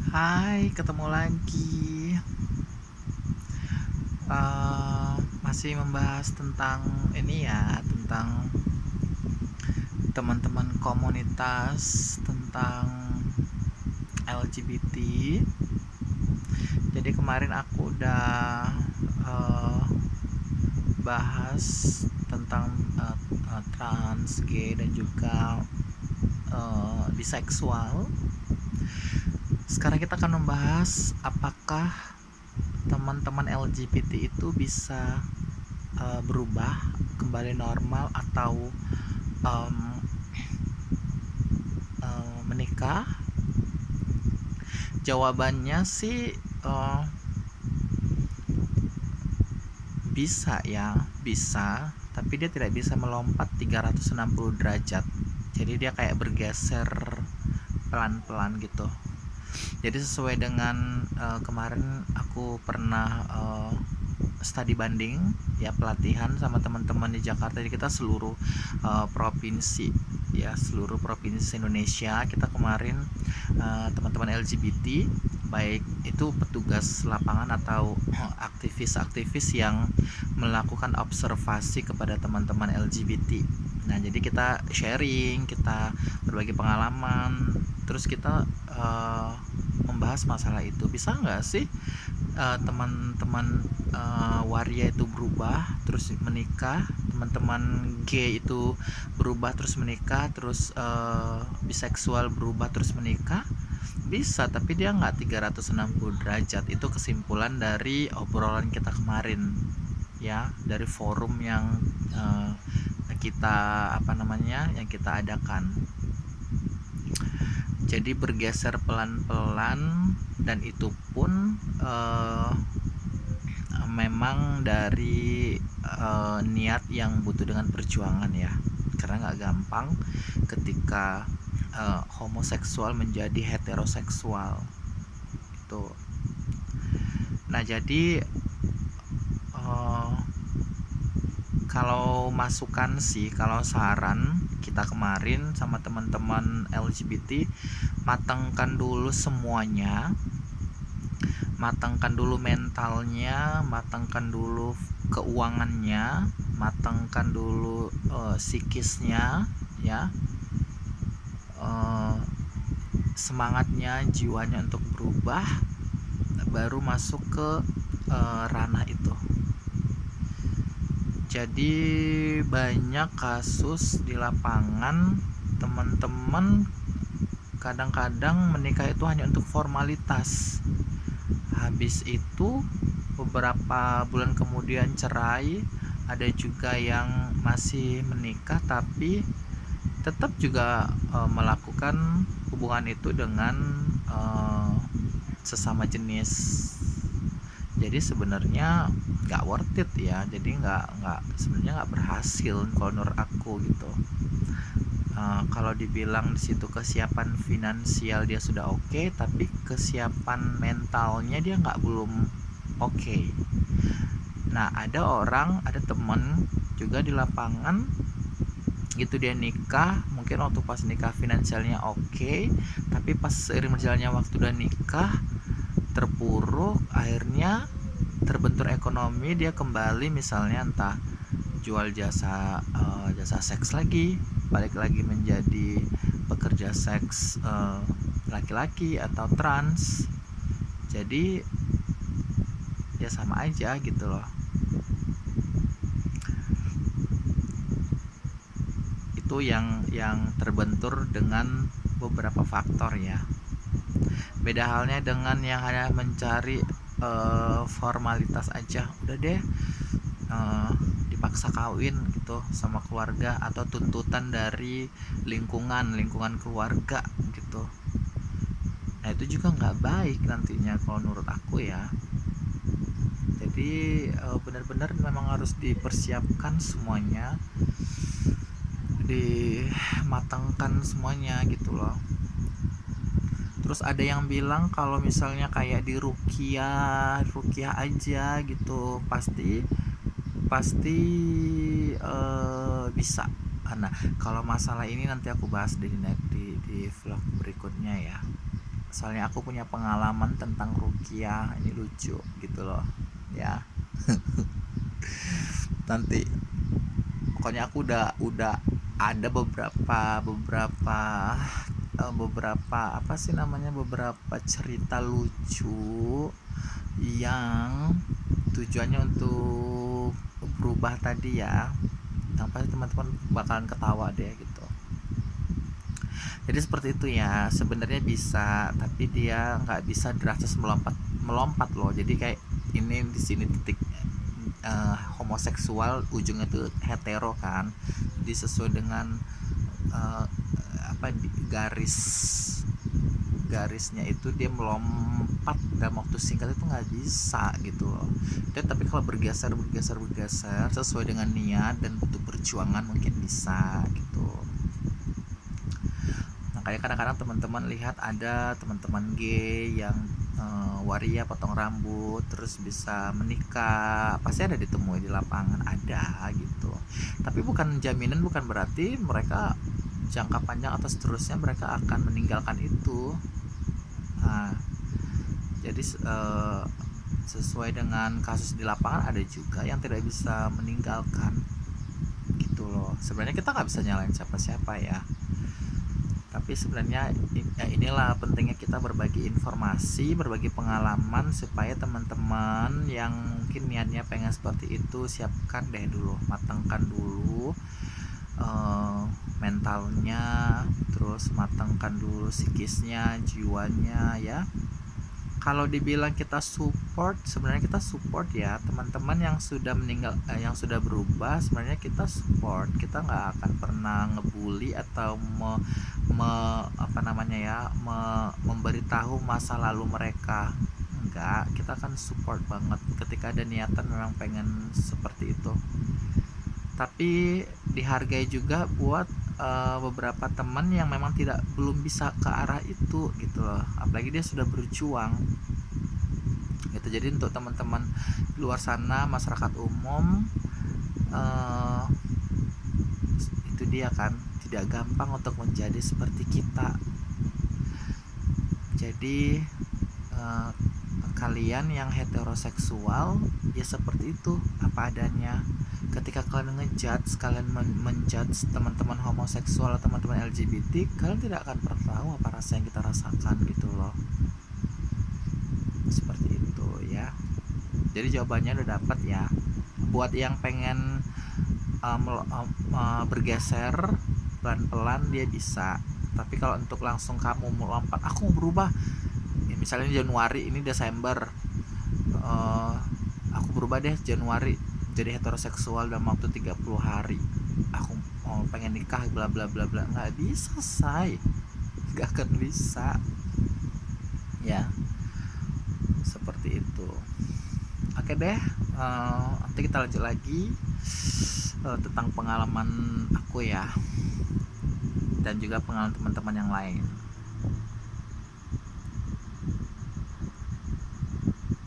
Hai, ketemu lagi. Masih membahas tentang ini ya, tentang teman-teman komunitas, tentang LGBT. Jadi kemarin aku udah uh, bahas tentang trans, gay, dan juga biseksual. Sekarang kita akan membahas apakah teman-teman LGBT itu bisa berubah kembali normal atau um, menikah. Jawabannya sih bisa ya, bisa, tapi dia tidak bisa melompat 360 derajat. Jadi dia kayak bergeser pelan-pelan gitu. Jadi sesuai dengan kemarin aku pernah studi banding ya, pelatihan sama teman-teman di Jakarta. Jadi kita seluruh provinsi ya, seluruh provinsi Indonesia kita kemarin teman-teman LGBT, baik itu petugas lapangan atau aktivis-aktivis yang melakukan observasi kepada teman-teman LGBT. Nah, jadi kita sharing, kita berbagi pengalaman, terus kita membahas masalah itu. Bisa nggak sih teman-teman waria itu berubah terus menikah, teman-teman gay itu berubah terus menikah, terus biseksual berubah terus menikah? Bisa, tapi dia nggak 360 derajat. Itu kesimpulan dari obrolan kita kemarin ya, dari forum yang kita yang kita adakan. Jadi bergeser pelan-pelan, dan itu pun memang dari niat yang butuh dengan perjuangan ya, karena nggak gampang ketika homoseksual menjadi heteroseksual itu. Nah, jadi kalau masukan sih, kalau saran kita kemarin sama teman-teman LGBT, matangkan dulu semuanya, matangkan dulu mentalnya, matangkan dulu keuangannya, matangkan dulu psikisnya ya, semangatnya, jiwanya untuk berubah, baru masuk ke ranah itu. Jadi banyak kasus di lapangan, teman-teman kadang-kadang menikah itu hanya untuk formalitas. Habis itu beberapa bulan kemudian cerai. Ada juga yang masih menikah tapi tetap juga melakukan hubungan itu dengan sesama jenis. Jadi sebenarnya nggak worth it ya. Jadi sebenarnya nggak berhasil kalau menurut aku gitu. Kalau dibilang di situ kesiapan finansial dia sudah oke, tapi kesiapan mentalnya dia belum oke. Nah, ada temen juga di lapangan gitu, dia nikah, mungkin waktu pas nikah finansialnya oke, tapi pas seiring berjalannya waktu udah nikah terpuruk, akhirnya terbentur ekonomi, dia kembali misalnya entah jual jasa seks lagi, balik lagi menjadi pekerja seks laki-laki atau trans. Jadi ya sama aja gitu loh. Itu yang terbentur dengan beberapa faktor ya. Beda halnya dengan yang hanya mencari formalitas aja, udah deh dipaksa kawin gitu sama keluarga, atau tuntutan dari lingkungan keluarga gitu. Nah, itu juga nggak baik nantinya kalau menurut aku ya. Jadi benar-benar memang harus dipersiapkan semuanya, dimatangkan semuanya gitu loh. Terus ada yang bilang kalau misalnya kayak di rukiah aja gitu, pasti bisa. Nah, kalau masalah ini nanti aku bahas di vlog berikutnya ya. soalnya aku punya pengalaman tentang ruqyah, ini lucu gitu loh ya. Nanti pokoknya aku udah ada beberapa apa sih namanya, beberapa cerita lucu yang tujuannya untuk berubah tadi ya, yang pasti teman-teman bakalan ketawa deh gitu. Jadi seperti itu ya, sebenarnya bisa, tapi dia nggak bisa drastis melompat melompat loh. Jadi kayak ini di sini titik homoseksual, ujungnya tuh hetero kan. Jadi sesuai dengan apa garisnya itu dia melompat dalam waktu singkat itu nggak bisa gitu loh. Dan tapi kalau bergeser sesuai dengan niat dan butuh perjuangan mungkin bisa gitu. Nah, kayak kadang-kadang teman-teman lihat ada teman-teman gay yang waria potong rambut terus bisa menikah, pasti ada ditemui di lapangan, ada gitu. Tapi bukan jaminan, bukan berarti mereka jangka panjang atau seterusnya mereka akan meninggalkan itu. Nah, jadi sesuai dengan kasus di lapangan ada juga yang tidak bisa meninggalkan gitu loh. Sebenarnya kita nggak bisa nyalain siapa-siapa ya, tapi sebenarnya inilah pentingnya kita berbagi informasi, berbagi pengalaman supaya teman-teman yang mungkin niatnya pengen seperti itu, siapkan deh dulu, matangkan dulu mentalnya, terus matangkan dulu psikisnya, jiwanya ya. Kalau dibilang kita support, sebenarnya kita support ya teman-teman yang sudah meninggal, yang sudah berubah. Sebenarnya kita support, kita nggak akan pernah ngebully atau apa namanya ya, memberitahu masa lalu mereka. Enggak, kita akan support banget ketika ada niatan memang pengen seperti itu. Tapi dihargai juga buat beberapa teman yang memang belum bisa ke arah itu gitu loh, apalagi dia sudah berjuang gitu. Jadi untuk teman-teman di luar sana, masyarakat umum, itu dia kan, tidak gampang untuk menjadi seperti kita. Jadi kalian yang heteroseksual ya seperti itu apa adanya. Ketika kalian ngejudge, kalian menjudge teman-teman homoseksual atau teman-teman LGBT, kalian tidak akan pernah tahu apa rasa yang kita rasakan gitu loh. Seperti itu ya. Jadi jawabannya udah dapat ya. Buat yang pengen bergeser pelan-pelan dia bisa. Tapi kalau untuk langsung kamu melompat, aku mau berubah ya, misalnya Januari ini Desember, aku berubah deh Januari jadi heteroseksual dalam waktu 30 hari, aku pengen nikah bla bla bla bla, nggak bisa say, nggak akan bisa ya. Seperti itu. Oke deh, nanti kita lanjut lagi tentang pengalaman aku ya, dan juga pengalaman teman-teman yang lain.